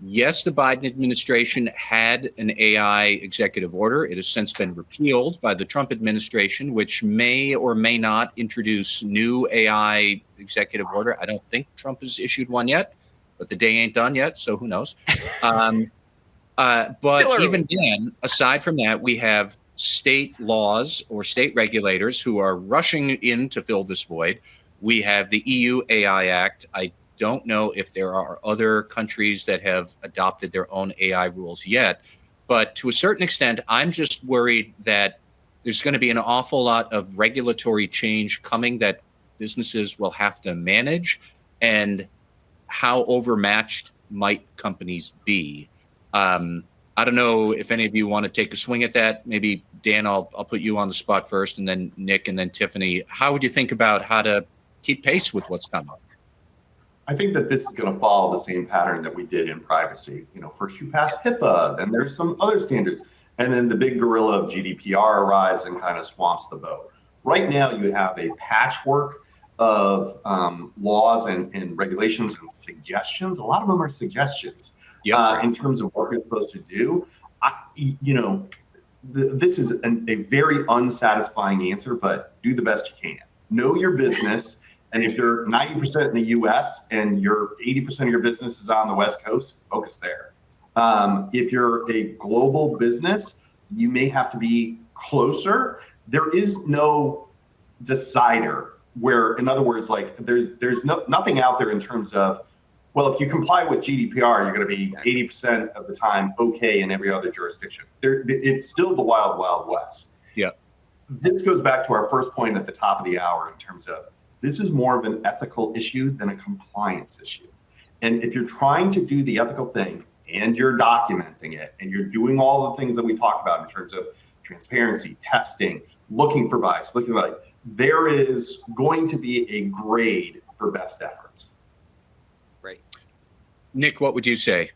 yes, the Biden administration had an AI executive order. It has since been repealed by the Trump administration, which may or may not introduce new AI executive order. I don't think Trump has issued one yet, but the day ain't done yet, so who knows? But even then, aside from that, we have state laws or state regulators who are rushing in to fill this void. We have the EU AI Act. I don't know if there are other countries that have adopted their own AI rules yet, but to a certain extent, I'm just worried that there's going to be an awful lot of regulatory change coming that businesses will have to manage, and how overmatched might companies be? I don't know if any of you want to take a swing at that. Maybe Dan, I'll put you on the spot first, and then Nick, and then Tiffany. How would you think about how to keep pace with what's coming? I think that this is going to follow the same pattern that we did in privacy. First you pass HIPAA, then there's some other standards, and then the big gorilla of GDPR arrives and kind of swamps the boat. Right now you have a patchwork of laws and regulations and suggestions. A lot of them are suggestions. In terms of what you're supposed to do. This is a very unsatisfying answer, but do the best you can. Know your business, and if you're 90% in the US and your 80% of your business is on the West Coast, focus there. If you're a global business, you may have to be closer. There is no decider where, in other words, like there's nothing out there in terms of, well, if you comply with GDPR, you're going to be 80% of the time okay in every other jurisdiction. It's still the wild, wild west. Yeah. This goes back to our first point at the top of the hour in terms of this is more of an ethical issue than a compliance issue. And if you're trying to do the ethical thing and you're documenting it and you're doing all the things that we talk about in terms of transparency, testing, looking for bias, there is going to be a grade for best efforts. Nick, what would you say?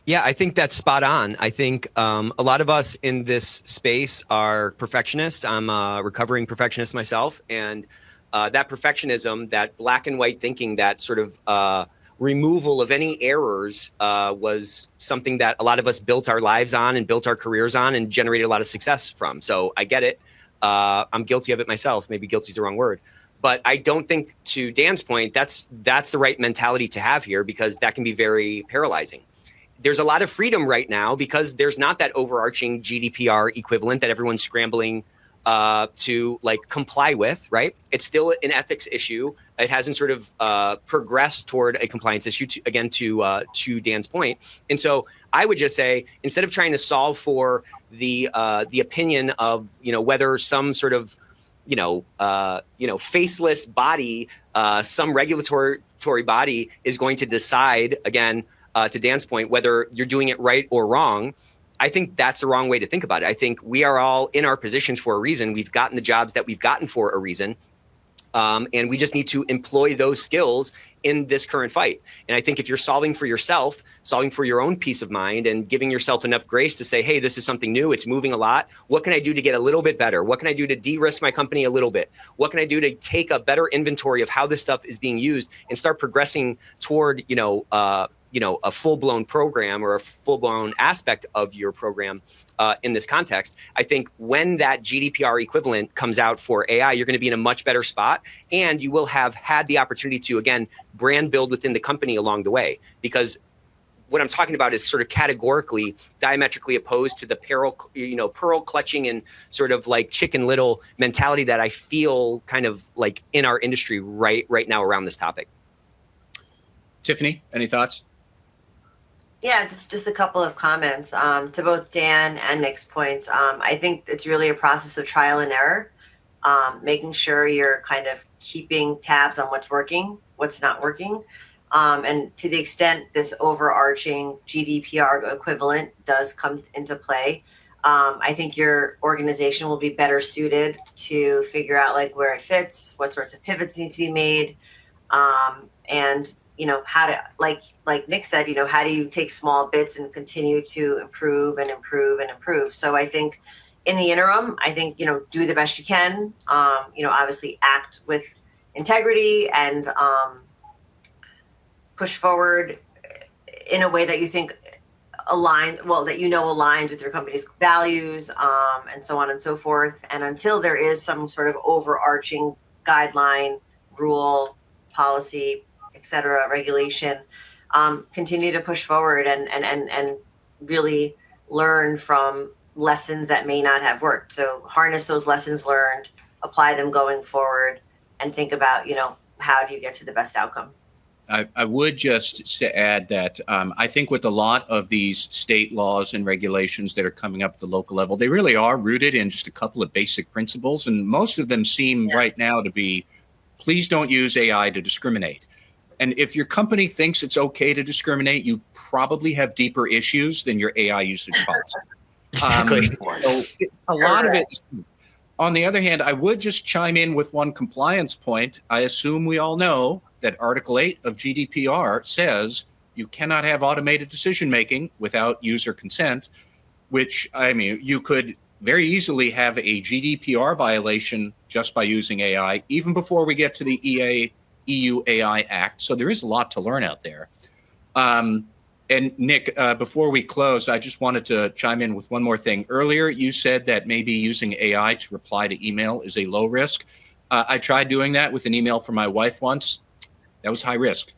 Yeah, I think that's spot on. I think a lot of us in this space are perfectionists. I'm a recovering perfectionist myself. And that perfectionism, that black and white thinking, that sort of removal of any errors was something that a lot of us built our lives on and built our careers on and generated a lot of success from. So I get it. I'm guilty of it myself. Maybe guilty is the wrong word. But I don't think, to Dan's point, that's the right mentality to have here, because that can be very paralyzing. There's a lot of freedom right now because there's not that overarching GDPR equivalent that everyone's scrambling to comply with, right? It's still an ethics issue. It hasn't sort of progressed toward a compliance issue, to Dan's point. And so I would just say, instead of trying to solve for the opinion of, whether some sort of faceless body, some regulatory body is going to decide, again, to Dan's point, whether you're doing it right or wrong. I think that's the wrong way to think about it. I think we are all in our positions for a reason. We've gotten the jobs that we've gotten for a reason. And we just need to employ those skills in this current fight. And I think if you're solving for yourself, solving for your own peace of mind, and giving yourself enough grace to say, hey, this is something new, it's moving a lot. What can I do to get a little bit better? What can I do to de-risk my company a little bit? What can I do to take a better inventory of how this stuff is being used and start progressing toward, a full-blown program or a full-blown aspect of your program in this context. I think when that GDPR equivalent comes out for AI, you're going to be in a much better spot, and you will have had the opportunity to, again, brand build within the company along the way. Because what I'm talking about is sort of categorically diametrically opposed to the pearl clutching and sort of like Chicken Little mentality that I feel kind of like in our industry right now around this topic. Tiffany, any thoughts? Yeah, just a couple of comments to both Dan and Nick's points. I think it's really a process of trial and error, making sure you're kind of keeping tabs on what's working, what's not working. And to the extent this overarching GDPR equivalent does come into play, I think your organization will be better suited to figure out like where it fits, what sorts of pivots need to be made, and how to, like Nick said, how do you take small bits and continue to improve and improve and improve. So I think in the interim, I think do the best you can. Obviously act with integrity and push forward in a way that you think aligns with your company's values, and so on and so forth. And until there is some sort of overarching guideline, rule, policy, etc., regulation, continue to push forward and really learn from lessons that may not have worked. So harness those lessons learned, apply them going forward, and think about, how do you get to the best outcome? I would just add that I think with a lot of these state laws and regulations that are coming up at the local level, they really are rooted in just a couple of basic principles. And most of them seem right now to be, please don't use AI to discriminate. And if your company thinks it's okay to discriminate, you probably have deeper issues than your AI usage policy. Exactly. So a lot of it. On the other hand, I would just chime in with one compliance point. I assume we all know that Article 8 of GDPR says you cannot have automated decision-making without user consent, which, you could very easily have a GDPR violation just by using AI, even before we get to the EU AI Act. So there is a lot to learn out there. And Nick, before we close, I just wanted to chime in with one more thing. Earlier, you said that maybe using AI to reply to email is a low risk. I tried doing that with an email from my wife once. That was high risk.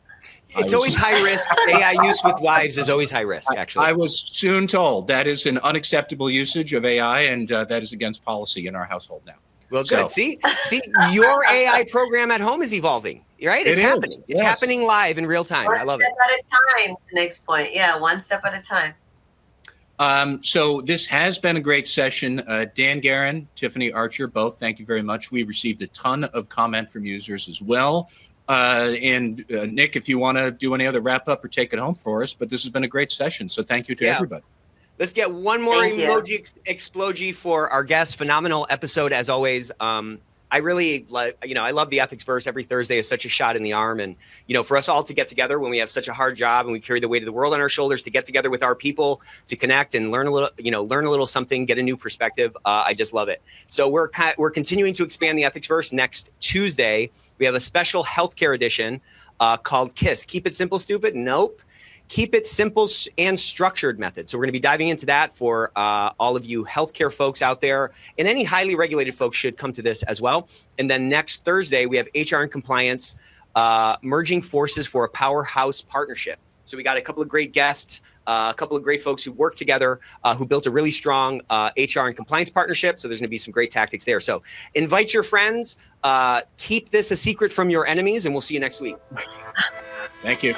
It's always high risk. AI use with wives is always high risk, actually. I was soon told that is an unacceptable usage of AI, and that is against policy in our household now. Well, good. So, see, your AI program at home is evolving, right? It's happening. Yes. It's happening live in real time. I love it. One step at a time, to Nick's point. Yeah, one step at a time. So this has been a great session. Dan Guerin, Tiffany Archer, both, thank you very much. We've received a ton of comment from users as well. And Nick, if you want to do any other wrap up or take it home for us, but this has been a great session. So thank you to everybody. Let's get one more emoji exploji for our guest. Phenomenal episode as always. I really like, I love the Ethicsverse. Every Thursday is such a shot in the arm. And, for us all to get together when we have such a hard job and we carry the weight of the world on our shoulders, to get together with our people, to connect and learn a little something, get a new perspective. I just love it. So we're continuing to expand the Ethicsverse. Next Tuesday, we have a special healthcare edition called KISS. Keep it simple, stupid? Nope. Keep it simple and structured method. So we're going to be diving into that for all of you healthcare folks out there, and any highly regulated folks should come to this as well. And then next Thursday, we have HR and compliance merging forces for a powerhouse partnership. So we got a couple of great guests, a couple of great folks who work together, who built a really strong HR and compliance partnership. So there's going to be some great tactics there. So invite your friends, keep this a secret from your enemies, and we'll see you next week. Thank you.